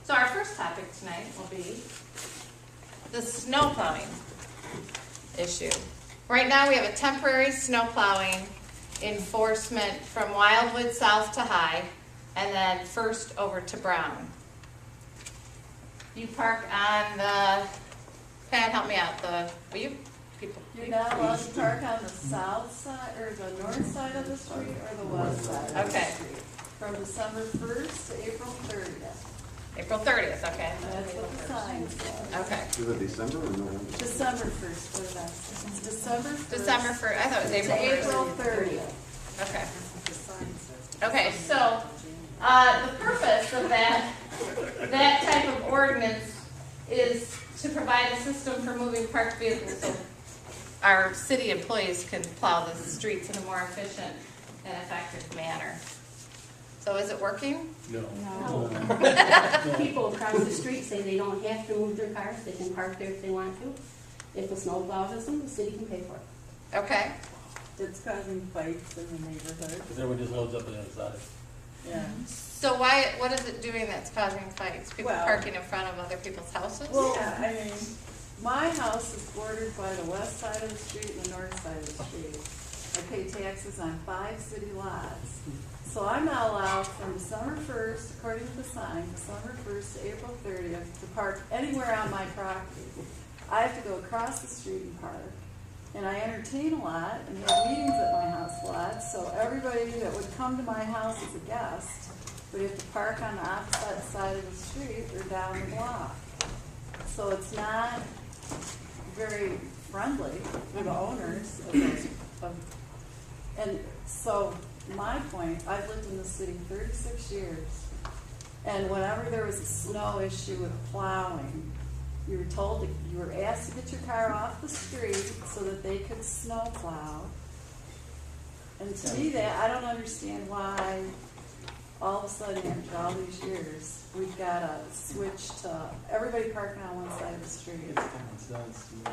So our first topic tonight will be the snow plowing issue. Right now we have a temporary snow plowing enforcement from Wildwood south to High and then first over to Brown. You park on the, Pat, help me out, will you people? You're not allowed to park on the south side, or the north side of the street, or the west side of the Okay. street. From December 1st to April 30th. April 30th, okay. That's what the sign says. Okay. Is it December or November? December 1st, for that. It's December 1st. December 1st, I thought it was April to 1st. April 30th. Okay. Okay, so, the purpose of that type of ordinance is to provide a system for moving parked vehicles so our city employees can plow the streets in a more efficient and effective manner. So is it working? No. No. People across the street say they don't have to move their cars, they can park there if they want to. If the snowplow does them, the city can pay for it. Okay, It's causing fights in the neighborhood. Because everyone just loads up on the other side. Yeah. so what is it doing that's causing fights? People Well- parking in front of other people's houses? Well, I mean, my house is bordered by the west side of the street and the north side of the street. I pay taxes on 5 city lots. So I'm not allowed from December 1st, according to the sign, December 1st to April 30th, to park anywhere on my property. I have to go across the street and park. And I entertain a lot and have meetings at my house a lot, so everybody that would come to my house as a guest would have to park on the opposite side of the street or down the block. So it's not very friendly for the owners of those, and so my point, I've lived in the city 36 years, and whenever there was a snow issue with plowing, you were told that you were asked to get your car off the street so that they could snow plow. And to me, that I don't understand why all of a sudden after all these years we've got to switch to everybody parking on one side of the street. It's common sense, you know.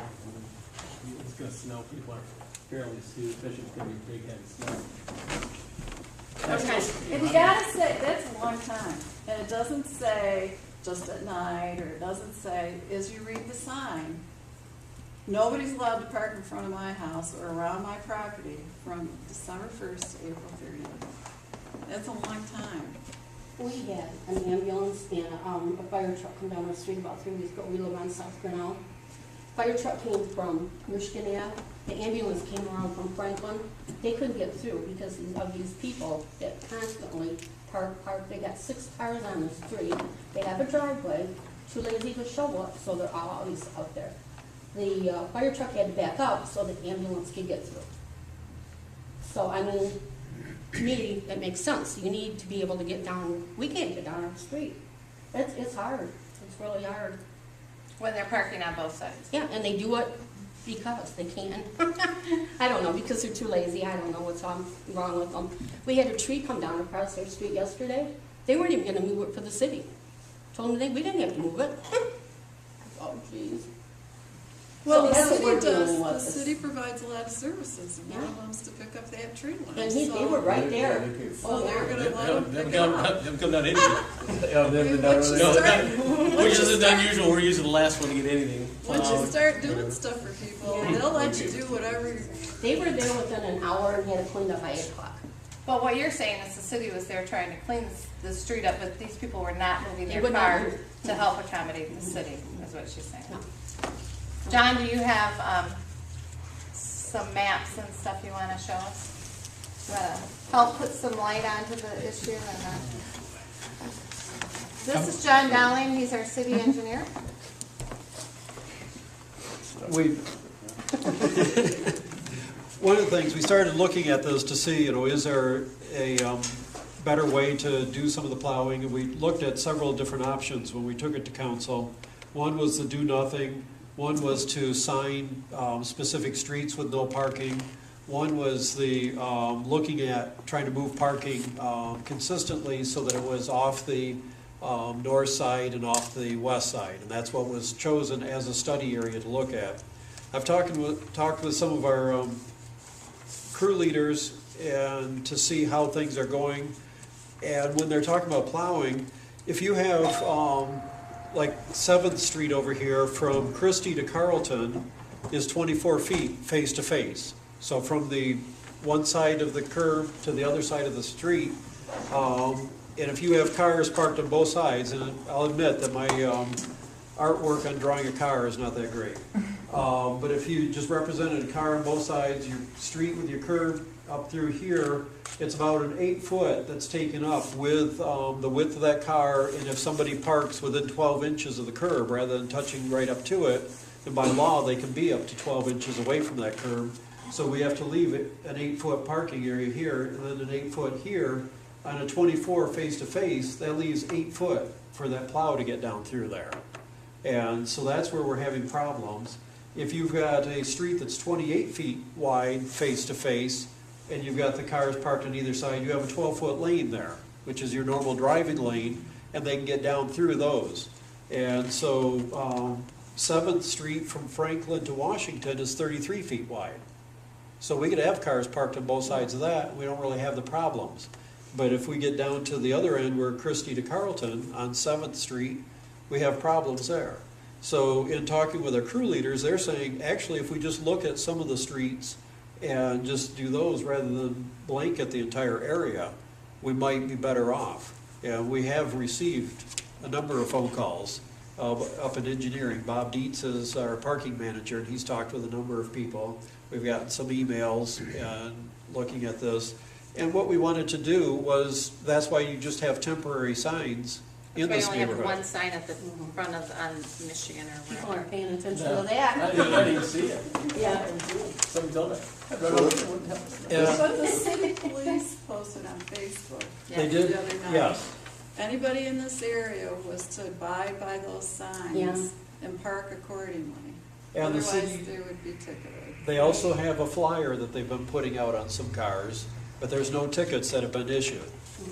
When it's gonna snow, people are fairly stupid, especially if it's gonna be big heavy snow. Okay. And you gotta say, that's a long time, and it doesn't say just at night, or it doesn't say, as you read the sign, nobody's allowed to park in front of my house or around my property from December 1st to April 30th. That's a long time. We had an ambulance and a fire truck come down our street about 3 weeks ago. We live on South Grinnell. Fire truck came from Michigan Ave. The ambulance came around from Franklin. They couldn't get through because of these people that constantly park. They got 6 cars on the street. They have a driveway, too lazy to show up, so they're always out there. The fire truck had to back up so the ambulance could get through. So, I mean, to me, that makes sense. You need to be able to get down. We can't get down our street. It's hard. It's really hard. When they're parking on both sides. Yeah, and they do it because they can. I don't know, because they're too lazy. I don't know what's wrong with them. We had a tree come down across their street yesterday. They weren't even going to move it for the city. Told them we didn't have to move it. Oh, jeez. Well, the that's what city we're dealing does, with. the city provides a lot of services, and one of them's to pick up that tree line. And they were right there. So they're gonna let them They've pick it up. come down anything. Yeah, they've been Once you No, start- which isn't unusual, we're usually the last one to get anything. Once you plowed. start doing stuff for people, they'll let you do whatever. They were there within an hour and had it cleaned up by 8 o'clock. But what you're saying is the city was there trying to clean the street up, but these people were not moving They their would not car move. to help accommodate the city, is what she's saying. No. John, do you have some maps and stuff you want to show us? You want to help put some light onto the issue? This is John Dowling, he's our city engineer. One of the things, we started looking at this to see, is there a better way to do some of the plowing? And we looked at several different options when we took it to council. One was to do nothing. One was to sign specific streets with no parking. One was the looking at trying to move parking consistently so that it was off the north side and off the west side. And that's what was chosen as a study area to look at. I've talked with some of our crew leaders and to see how things are going. And when they're talking about plowing, if you have, like 7th Street over here, from Christie to Carlton is 24 feet face to face. So from the one side of the curb to the other side of the street, and if you have cars parked on both sides, and I'll admit that my artwork on drawing a car is not that great. But if you just represented a car on both sides, your street with your curb up through here, it's about an 8 foot that's taken up with the width of that car, and if somebody parks within 12 inches of the curb rather than touching right up to it, and by law, they can be up to 12 inches away from that curb. So we have to leave it an 8 foot parking area here, and then an 8 foot here. On a 24 face-to-face, that leaves 8 foot for that plow to get down through there. And so that's where we're having problems. If you've got a street that's 28 feet wide face-to-face, and you've got the cars parked on either side, you have a 12-foot lane there, which is your normal driving lane, and they can get down through those. And so 7th Street from Franklin to Washington is 33 feet wide. So we could have cars parked on both sides of that, and we don't really have the problems. But if we get down to the other end where Christie to Carlton on 7th Street, we have problems there. So in talking with our crew leaders, they're saying, actually, if we just look at some of the streets and just do those rather than blanket the entire area, we might be better off. And we have received a number of phone calls up in engineering. Bob Dietz is our parking manager, and he's talked with a number of people. We've gotten some emails and looking at this. And what we wanted to do was, that's why you just have temporary signs in That's this why you only have neighborhood. one sign at the front of, on Michigan or People whatever. aren't paying attention No. to that. I didn't even see it. Yeah. Somebody told me. I'd run over there, wouldn't help. Yeah. But the city police posted on Facebook They Yeah. did, the other night. yes. Anybody in this area was to abide by those Yeah. signs and park accordingly. And the Otherwise, city, they would be ticketed. they also have a flyer that they've been putting out on some cars, but there's no tickets that have been issued.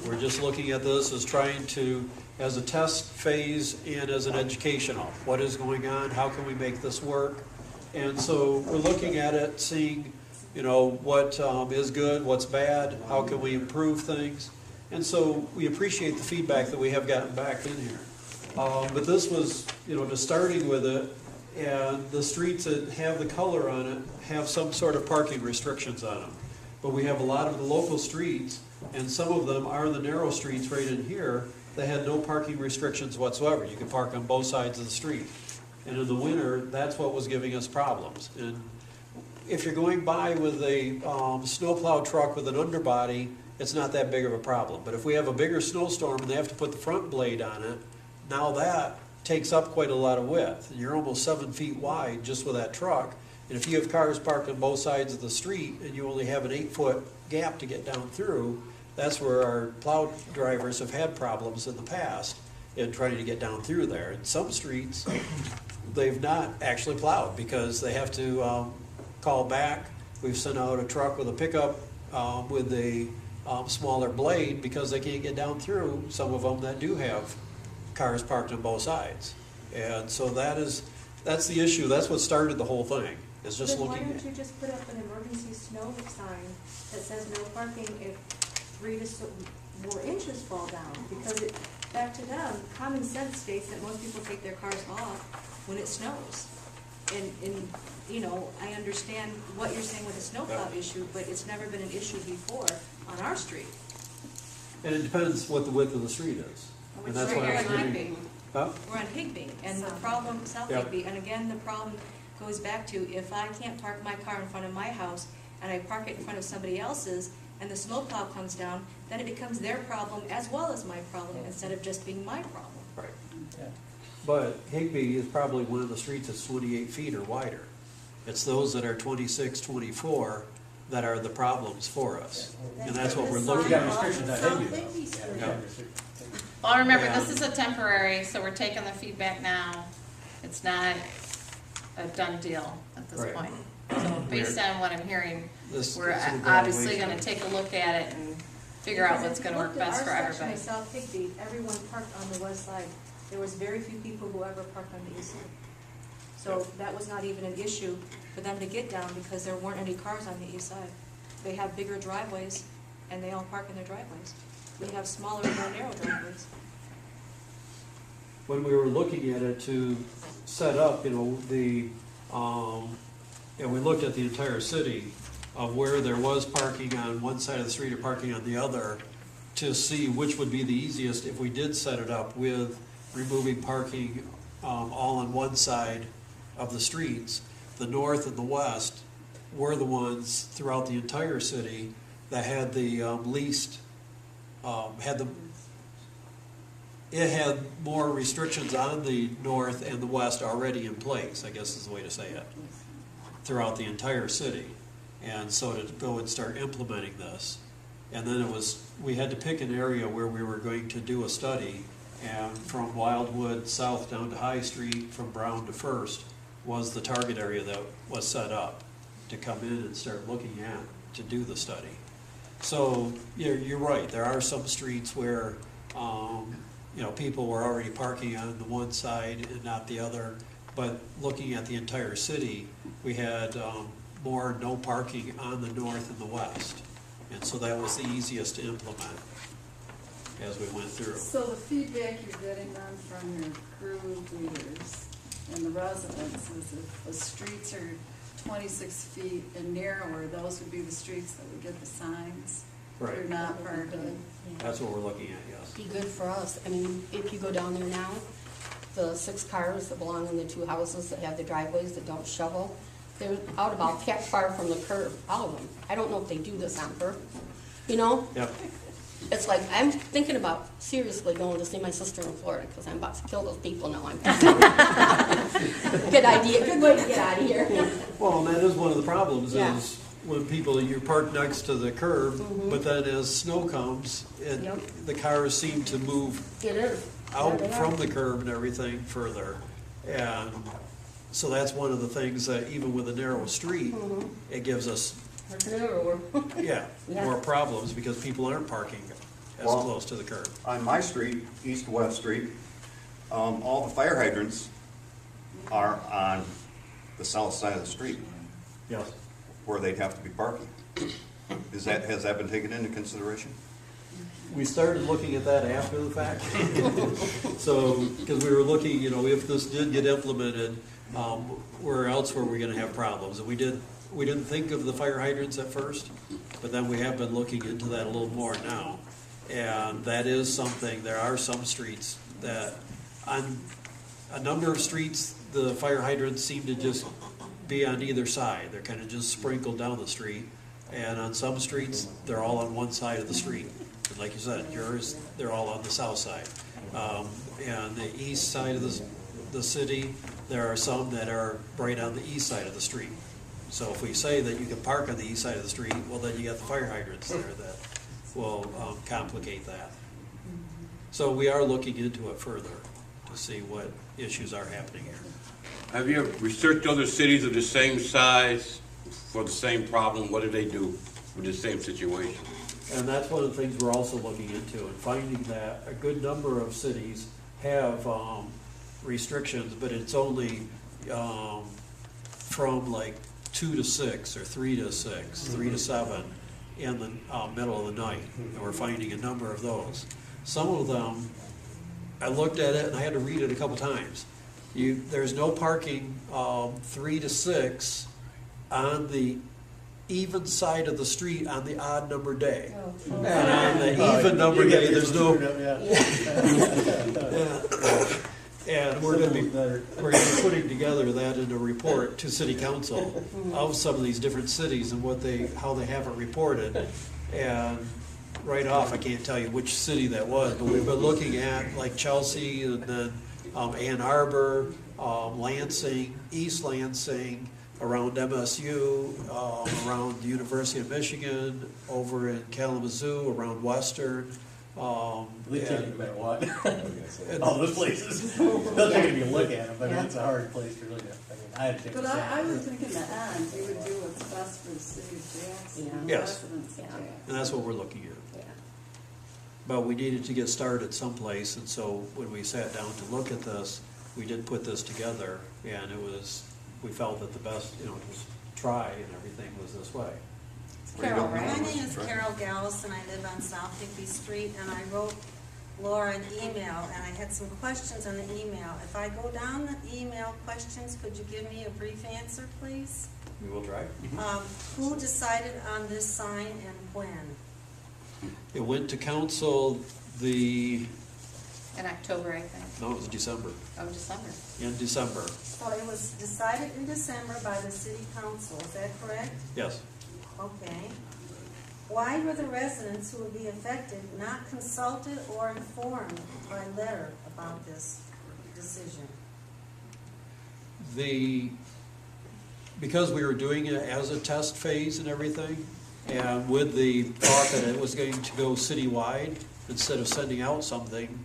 We're just looking at this as trying to, as a test phase and as an educational. What is going on? How can we make this work? And so we're looking at it, seeing, you know, what is good, what's bad, how can we improve things? And so we appreciate the feedback that we have gotten back in here. But this was, you know, just starting with it, and the streets that have the color on it have some sort of parking restrictions on them. But we have a lot of the local streets, and some of them are the narrow streets right in here, that had no parking restrictions whatsoever. You could park on both sides of the street. And in the winter, that's what was giving us problems. And if you're going by with a snowplow truck with an underbody, it's not that big of a problem. But if we have a bigger snowstorm and they have to put the front blade on it, now that takes up quite a lot of width. And you're almost 7 feet wide just with that truck. And if you have cars parked on both sides of the street and you only have an 8 foot gap to get down through, that's where our plow drivers have had problems in the past in trying to get down through there. In some streets, they've not actually plowed because they have to call back. We've sent out a truck with a pickup with a smaller blade because they can't get down through some of them that do have cars parked on both sides. And so that's the issue. That's what started the whole thing. Is just Then looking why at. don't you just put up an emergency snow sign that says no parking if 3 to more inches fall down? Because it, back to them, common sense states that most people take their cars off when it snows. And, you know, I understand what you're saying with the snowplow issue, but it's never been an issue before on our street. And it depends what the width of the street is. And that's why We're I'm on getting. Higbee. Huh? We're on Higbee, and the problem, South Yeah. Higbee, and again, the problem goes back to if I can't park my car in front of my house and I park it in front of somebody else's and the snowplow comes down, then it becomes their problem as well as my problem instead of just being my problem. Right. Yeah. But Higbee is probably one of the streets that's 28 feet or wider. It's those that are 26, 24 that are the problems for us. And that's what we're We looking got at. restrictions on Higbee, though. Yeah, we got restrictions. Well, remember, Yeah. this is a temporary, so we're taking the feedback now. It's not a done deal at this Right. point. So based on what I'm hearing, This we're is an obviously evaluation. gonna take a look at it and figure out what's gonna work best for Our everybody. section of South Higbee, everyone parked on the west side. There was very few people who ever parked on the east side. So that was not even an issue for them to get down because there weren't any cars on the east side. They have bigger driveways and they all park in their driveways. We have smaller, more narrow driveways. when we were looking at it to set up, and we looked at the entire city of where there was parking on one side of the street or parking on the other, to see which would be the easiest if we did set it up with removing parking all on one side of the streets. The north and the west were the ones throughout the entire city that had the least, it had more restrictions on the north and the west already in place, I guess is the way to say it, throughout the entire city. And so to go and start implementing this, and then we had to pick an area where we were going to do a study, and from Wildwood south down to High Street, from Brown to First, was the target area that was set up to come in and start looking at to do the study. So you're right, there are some streets where people were already parking on the one side and not the other, but looking at the entire city, we had more no parking on the north and the west. And so that was the easiest to implement as we went through. So the feedback you're getting then from your crew leaders and the residents is if the streets are 26 feet and narrower, those would be the streets that would get the signs. Right. You're not parking. That's what we're looking at, yes. Be good for us. I mean, if you go down there now, the 6 cars that belong in the 2 houses that have the driveways that don't shovel, they're out about that far from the curb, all of them. I don't know if they do this on purpose, Yep. It's like, I'm thinking about seriously going to see my sister in Florida, because I'm about to kill those people now. Good idea, good way to get out of here. Well, and that is one of the problems Yeah. is when you park next to the curb, but then as snow comes, Yep. the cars seem to move It is. out Yeah, they from are. the curb and everything further. And so that's one of the things that even with a narrow street, it gives us, It's everywhere. yeah, Yeah. more problems because people aren't parking as Well- close to the curb. On my street, east-west street, all the fire hydrants are on the south side of the street Yes. where they'd have to be parking. Has that been taken into consideration? We started looking at that after the fact. So, because we were looking, if this did get implemented, where else were we gonna have problems? And we didn't think of the fire hydrants at first, but then we have been looking into that a little more now. And that is something, there are some streets that, on a number of streets, the fire hydrants seem to just be on either side. They're kind of just sprinkled down the street. And on some streets, they're all on one side of the street. And like you said, yours, they're all on the south side. And the east side of the city, there are some that are right on the east side of the street. So if we say that you can park on the east side of the street, well, then you got the fire hydrants there that will complicate that. So we are looking into it further to see what issues are happening here. Have you ever researched other cities of the same size for the same problem? What do they do with the same situation? And that's one of the things we're also looking into, and finding that a good number of cities have restrictions, but it's only from like 2 to 6 or 3 to 6, 3 to 7 in the middle of the night. And we're finding a number of those. Some of them, I looked at it and I had to read it a couple times. There's no parking 3 to 6 on the even side of the street on the odd number day. And on the even number day, there's no. And we're gonna be putting together that in a report to city council of some of these different cities and how they have it reported. And right off, I can't tell you which city that was, but we've been looking at like Chelsea and then Ann Arbor, Lansing, East Lansing, around MSU, around the University of Michigan, over in Kalamazoo, around Western. They take and- no matter what. All those places. They'll take it if you look at them, but it's a hard place to look at. I had to take But the I same. would think in the end, you would do what's best for the city of Jackson, and the Yes. residents of Yeah. Jackson. And that's what we're looking at. Yeah. But we needed to get started someplace, and so when we sat down to look at this, we did put this together, and we felt that the best, just try and everything was this way. What do you Carol, do? right? My name is Carol Gallus, and I live on South Higbee Street, and I wrote Laura an email, and I had some questions on the email. If I go down the email questions, could you give me a brief answer, please? We will try. Who decided on this sign and when? It went to council In October, I think. no, it was December, Oh, December. in December, So it was decided in December by the city council, is that correct? yes. Okay. Why were the residents who would be affected not consulted or informed by letter about this decision? Because we were doing it as a test phase and everything, and with the thought that it was going to go citywide, instead of sending out something,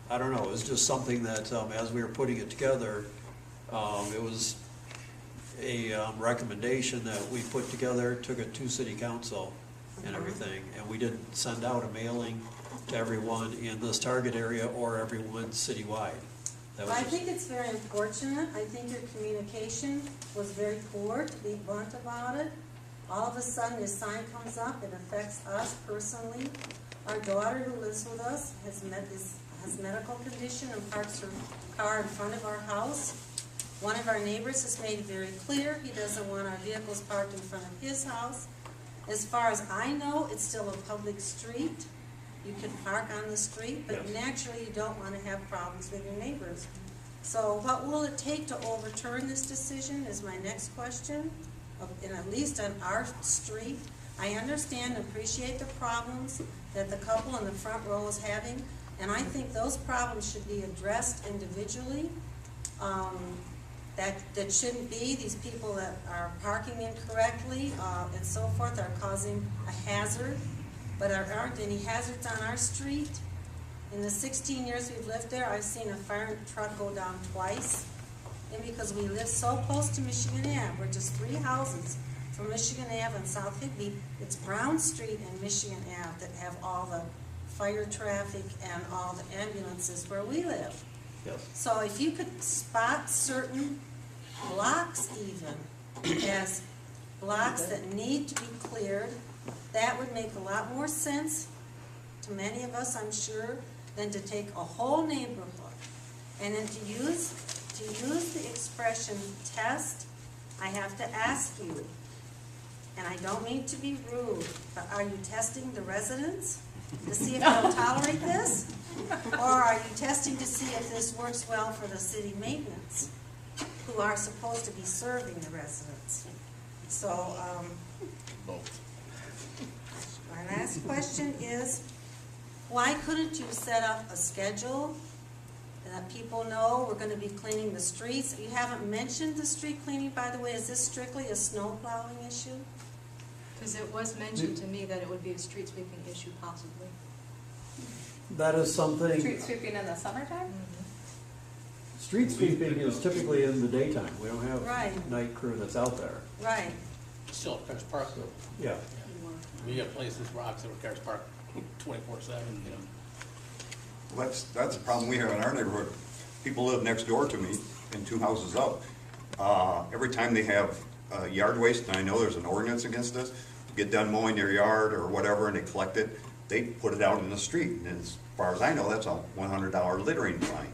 I don't know, it was just something that, as we were putting it together, it was a recommendation that we put together, took it to city council and everything, and we didn't send out a mailing to everyone in this target area or everyone citywide. That was I just- think it's very unfortunate. I think your communication was very poor, to be blunt about it. All of a sudden, this sign comes up, it affects us personally. Our daughter who lives with us has medical condition and parks her car in front of our house. One of our neighbors has made it very clear he doesn't want our vehicles parked in front of his house. As far as I know, it's still a public street. You can park on the street, but Yes. naturally you don't want to have problems with your neighbors. So what will it take to overturn this decision is my next question, and at least on our street. I understand and appreciate the problems that the couple in the front row is having, and I think those problems should be addressed individually. That shouldn't be. These people that are parking incorrectly and so forth are causing a hazard, but there aren't any hazards on our street. In the 16 years we've lived there, I've seen a fire truck go down twice. And because we live so close to Michigan Ave, we're just 3 houses from Michigan Ave and South Higbee. It's Brown Street and Michigan Ave that have all the fire traffic and all the ambulances where we live. Yes. So if you could spot certain blocks even as blocks that need to be cleared, that would make a lot more sense to many of us, I'm sure, than to take a whole neighborhood. And then to use the expression test, I have to ask you, and I don't mean to be rude, but are you testing the residents to see if they'll tolerate this? Or are you testing to see if this works well for the city maintenance, who are supposed to be serving the residents? So, my last question is, why couldn't you set up a schedule that people know we're gonna be cleaning the streets? You haven't mentioned the street cleaning, by the way. Is this strictly a snow plowing issue? Because it was mentioned to me that it would be a street sweeping issue possibly. That is something, Street sweeping in the summertime? street sweeping is typically in the daytime, we don't have Right. night crew that's out there. Right. Still, cars parked though. Yeah. I mean, you got places, rocks, where cars parked 24/7, you know. Well, that's a problem we have in our neighborhood. People live next door to me and 2 houses up. Every time they have yard waste, and I know there's an ordinance against this, get done mowing their yard or whatever, and they collect it, they put it out in the street. And as far as I know, that's a $100 littering fine.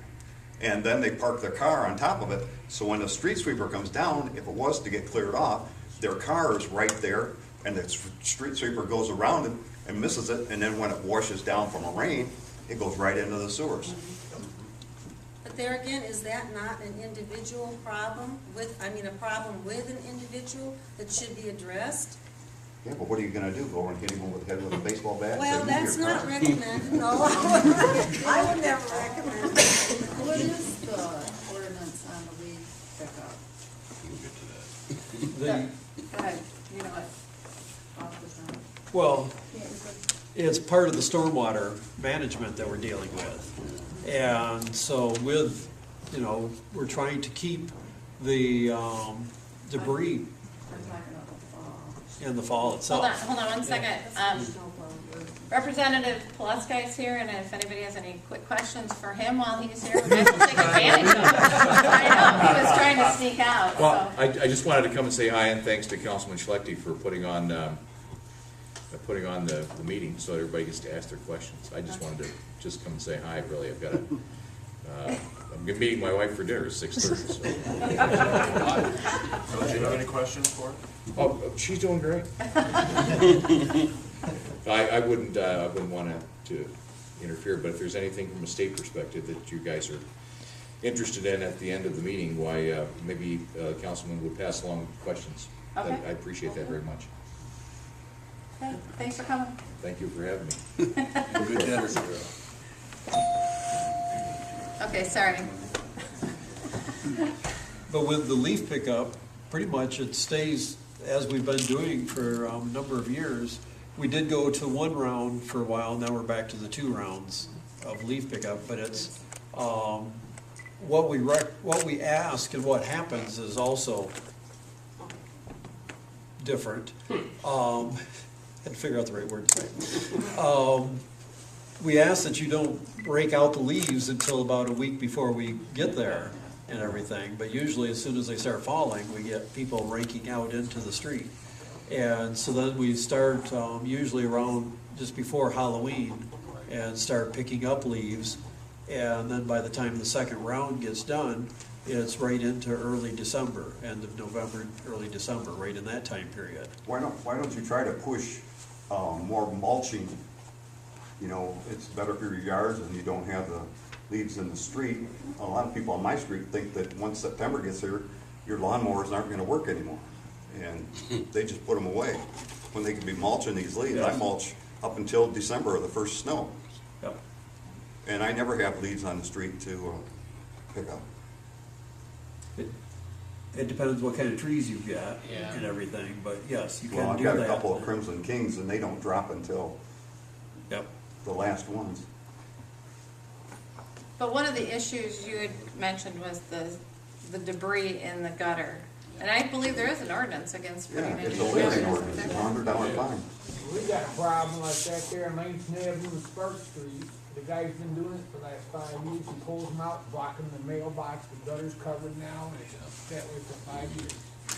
And then they park their car on top of it, so when the street sweeper comes down, if it was to get cleared off, their car is right there, and the street sweeper goes around it and misses it, and then when it washes down from a rain, it goes right into the sewers. But there again, is that not an individual problem a problem with an individual that should be addressed? Yeah, but what are you gonna do, go and hit him over the head with a baseball bat? and Well, say, "Move that's your not car"? recommended, no. I would never recommend it. What is the ordinance on the weed pickup? The, Go ahead, you know what? Off the top. well, it's part of the stormwater management that we're dealing with. And so with, we're trying to keep the debris We're talking about the fall. in the fall itself. Hold on one second. Representative Pulaski is here, and if anybody has any quick questions for him while he's here, we might as well take advantage of it. I know, he was trying to sneak out, Well, so. I just wanted to come and say hi and thanks to Councilman Schlechte for putting on putting on the meeting so everybody gets to ask their questions. I just wanted to just come and say hi, really. I've got a, I'm meeting my wife for dinner at 6:30, so. So do you have any questions for her? Oh, she's doing great. I wouldn't want to interfere, but if there's anything from a state perspective that you guys are interested in at the end of the meeting, why, maybe Councilman would pass along questions. Okay. I appreciate that very much. Okay, thanks for coming. Thank you for having me. Good dinner. Okay, sorry. But with the leaf pickup, pretty much it stays as we've been doing for a number of years. We did go to 1 round for a while, now we're back to the 2 rounds of leaf pickup, but it's, what we ask and what happens is also different. Had to figure out the right word to say. We ask that you don't break out the leaves until about a week before we get there and everything, but usually as soon as they start falling, we get people raking out into the street. And so then we start usually around just before Halloween and start picking up leaves. And then by the time the second round gets done, it's right into early December, end of November, early December, right in that time period. Why don't you try to push more mulching? You know, it's better for your yards and you don't have the leaves in the street. A lot of people on my street think that once September gets here, your lawnmowers aren't gonna work anymore. And they just put them away when they could be mulching these leaves. I mulch up until December or the first snow. Yep. And I never have leaves on the street to pick up. It depends what kind of trees you've got and everything, but yes, you Well, can do I've that. got a couple of Crimson Kings and they don't drop until Yep. the last ones. But one of the issues you had mentioned was the debris in the gutter. And I believe there is an ordinance against Yeah, putting it in it's the a littering gutter. ordinance, it's $100 fine. We got a problem like that there on Lane's Avenue and Spark Street. The guy's been doing it for the last 5 years. He pulls them out, blocking the mailbox. The gutter's covered now, and it's that way for 5 years.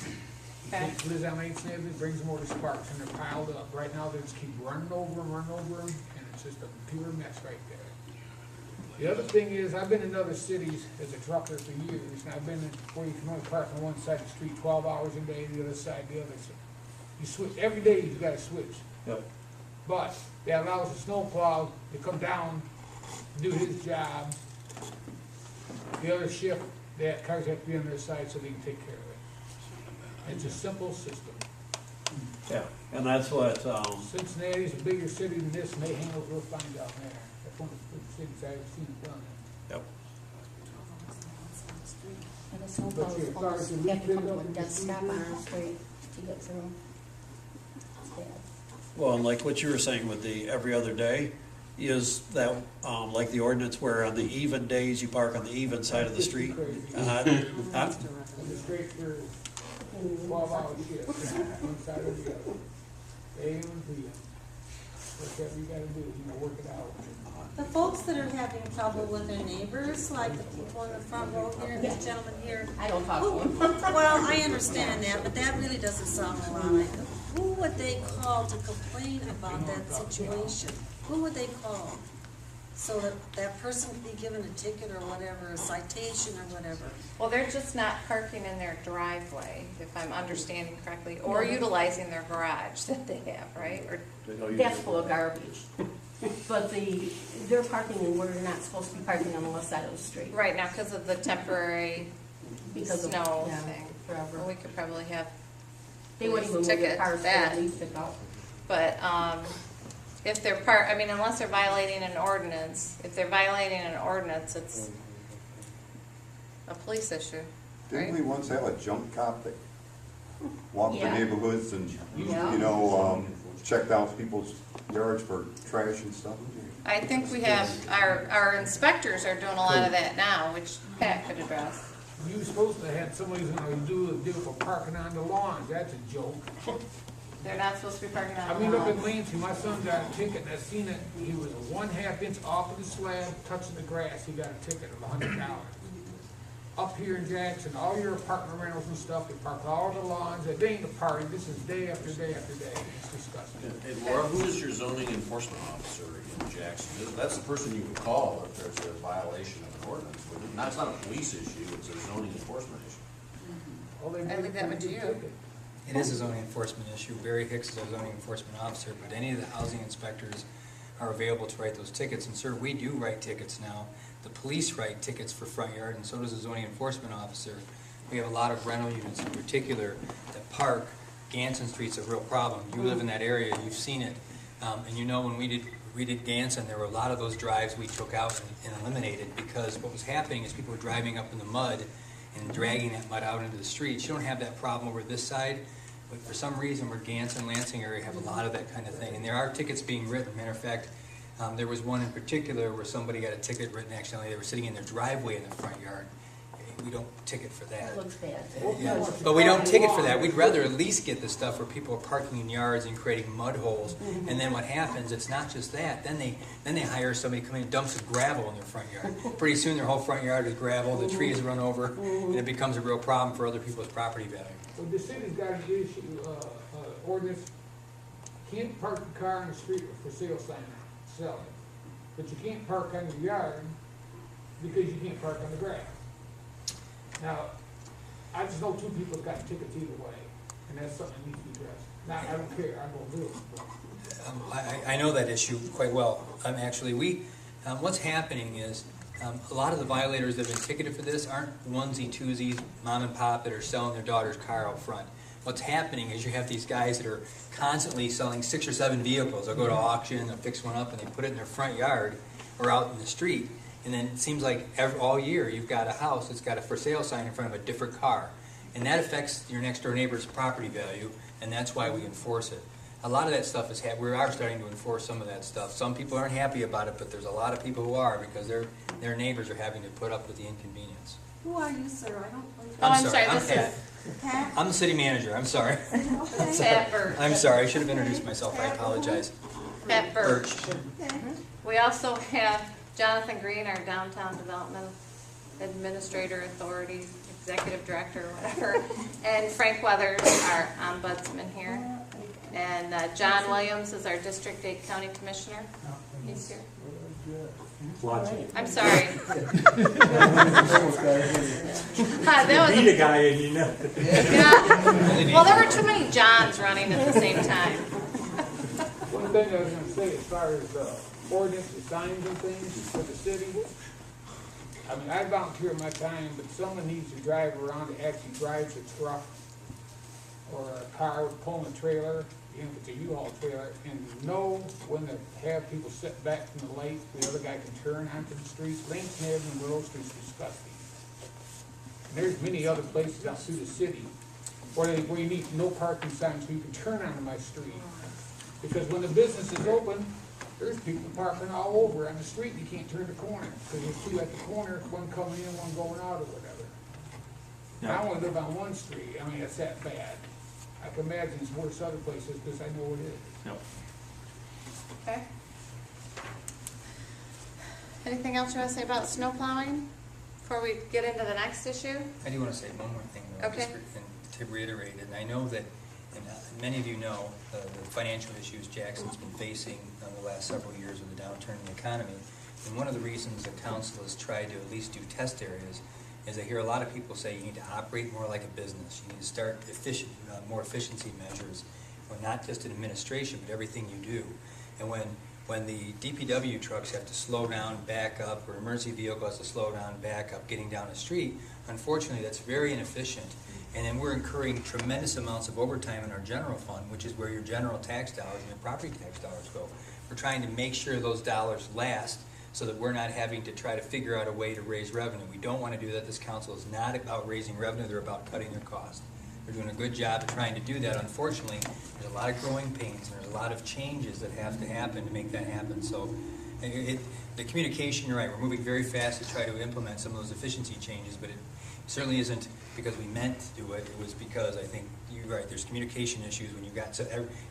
He Okay. takes Liz on Lane's Avenue, brings them over to Sparks, and they're piled up. Right now, they just keep running over them, and it's just a pure mess right there. The other thing is, I've been in other cities as a trucker for years, and I've been in where you can only park on one side of the street 12 hours a day, the other side the other. So you switch, every day you gotta switch. Yep. But that allows the snowplow to come down, do his job. The other shift, that cars have to be on their side so they can take care of it. It's a simple system. Yeah, and that's what, Cincinnati's a bigger city than this, and they handle real fine down there. That's one of the big cities I've seen it done. yep. And the snowplows almost have to come to a dead stop on our street to get through. It's bad. Well, and like what you were saying with the every other day, is that, like the ordinance where on the even days you park on the even side of the street? Huh? It's straight for 12-hour shift, one side or the other. AM and PM. Whatever you gotta do, work it out. The folks that are having trouble with their neighbors, like the people in the front row here, and this gentleman here. I don't talk to them. Well, I understand that, but that really doesn't solve a lot. Who would they call to complain about that situation? Who would they call? So that that person could be given a ticket or whatever, a citation or whatever. Well, they're just not parking in their driveway, if I'm understanding correctly, or utilizing their garage that they have, right? Or That's full of garbage. But they're parking in where they're not supposed to be parking on the west side of the street. right now, because of the temporary Because of, snow yeah, thing. forever. Well, we could probably have, They wouldn't even move their ticket cars for that. the leaf pickup. but, if they're unless they're violating an ordinance, if they're violating an ordinance, it's a police issue, Didn't right? we once have a junk cop that walked the Yeah. neighborhoods and, Yeah. checked out people's yards for trash and stuff? I think we have, our inspectors are doing a lot of that now, which Pat could address. You were supposed to have somebody's gonna do for parking on the lawns. That's a joke. They're not supposed to be parking on I the mean, up in lawn. Lansing, my son got a ticket, and I seen it, he was 1/2 inch off of the slab, touching the grass, he got a ticket of $100. up here in Jackson, all your apartment rentals and stuff, they park all the lawns, it ain't a party, this is day after day after day, it's disgusting. Hey Laura, who is your zoning enforcement officer in Jackson? That's the person you would call if there's a violation of an ordinance. It's not a police issue, it's a zoning enforcement issue. Well, they I make leave that a one to big you. ticket. It is a zoning enforcement issue. Barry Hicks is our zoning enforcement officer, but any of the housing inspectors are available to write those tickets. And sir, we do write tickets now. The police write tickets for front yard, and so does the zoning enforcement officer. We have a lot of rental units in particular that park. Ganson Street's a real problem. You live in that area, you've seen it. And you know when we did Ganson, there were a lot of those drives we took out and eliminated, because what was happening is people were driving up in the mud and dragging that mud out into the streets. You don't have that problem over this side, but for some reason, where Ganson, Lansing area have a lot of that kind of thing. And there are tickets being written. Matter of fact, there was one in particular where somebody got a ticket written accidentally. They were sitting in their driveway in the front yard. We don't ticket for that. That looks bad. Yeah, but we don't ticket for that. We'd rather at least get the stuff where people are parking in yards and creating mud holes. And then what happens, it's not just that. Then they hire somebody to come in and dump some gravel in their front yard. Pretty soon their whole front yard is gravel, the trees run over, and it becomes a real problem for other people's property value. Well, the city's got an issue, ordinance, can't park the car in the street with for sale sign, sell it. But you can't park on your yard because you can't park on the grass. Now, I just know two people that got tickets either way, and that's something that needs to be addressed. Now, I don't care, I'm gonna do it. But I know that issue quite well. Actually, what's happening is a lot of the violators that have been ticketed for this aren't onesie-twosies, mom and pop that are selling their daughter's car out front. What's happening is you have these guys that are constantly selling 6 or 7 vehicles. They'll go to auction, they'll fix one up, and they put it in their front yard or out in the street. And then it seems like all year you've got a house that's got a for sale sign in front of a different car. And that affects your next door neighbor's property value, and that's why we enforce it. A lot of that stuff is, we are starting to enforce some of that stuff. Some people aren't happy about it, but there's a lot of people who are, because their neighbors are having to put up with the inconvenience. Who are you, sir? I don't believe. Oh, I'm sorry, I'm this Pat. is Pat? I'm the city manager, I'm sorry. Okay. Pat Birch. I'm sorry, I should have introduced myself, I apologize. Pat Birch. Okay. We also have Jonathan Green, our Downtown Development Administrator Authority, Executive Director, whatever, and Frank Weathers, our ombudsman here. And John Williams is our District 8 County Commissioner. He's here. I'm sorry. That was Beat a guy and you know. yeah. Well, there were too many Johns running at the same time. one thing I was gonna say, as far as ordinances, signs and things for the city, I mean, I volunteer my time, but someone needs to drive around that actually drives a truck or a car pulling a trailer, even if it's a U-Haul trailer, and know when to have people sit back from the light, the other guy can turn onto the streets. Lincoln Avenue and Willow Street's disgusting. And there's many other places out through the city where you need no parking signs so you can turn onto my street. Because when the business is open, there's people parking all over on the street, and you can't turn the corner, because there's two at the corner, one coming in, one going out or whatever. And I only live on one street, I mean, it's that bad. I can imagine it's worse other places, because I know it is. Okay. Anything else you want to say about snow plowing before we get into the next issue? I do want to say one more thing, though, Okay. just to reiterate it. And I know that, and many of you know, the financial issues Jackson's been facing the last several years with the downturn in the economy. And one of the reasons the council has tried to at least do test areas is I hear a lot of people say you need to operate more like a business. You need to start more efficiency measures, or not just in administration, but everything you do. And when the DPW trucks have to slow down, back up, or emergency vehicle has to slow down, back up, getting down the street, unfortunately, that's very inefficient. And then we're incurring tremendous amounts of overtime in our general fund, which is where your general tax dollars and your property tax dollars go. We're trying to make sure those dollars last so that we're not having to try to figure out a way to raise revenue. We don't want to do that. This council is not about raising revenue. They're about cutting their costs. They're doing a good job of trying to do that. Unfortunately, there's a lot of growing pains and there's a lot of changes that have to happen to make that happen. So the communication, you're right, we're moving very fast to try to implement some of those efficiency changes, but it certainly isn't because we meant to do it. It was because I think you're right, there's communication issues when you've got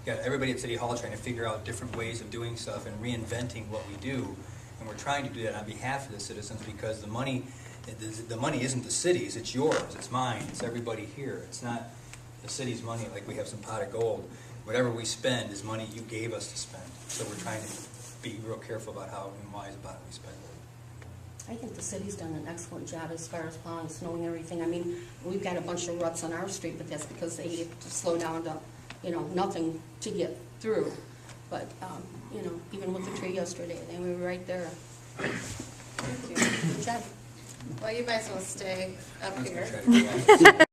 everybody at City Hall trying to figure out different ways of doing stuff and reinventing what we do. And we're trying to do that on behalf of the citizens because the money the money isn't the city's, it's yours, it's mine, it's everybody here. It's not the city's money like we have some pot of gold. Whatever we spend is money you gave us to spend. So we're trying to be real careful about how and wise about how we spend it. I think the city's done an excellent job as far as plowing, snowing, everything. I mean, we've got a bunch of ruts on our street, but that's because they have to slow down to, nothing to get through. But, even with the tree yesterday, they were right there. Good job. Well, you might as well stay up I was gonna here. try to do that.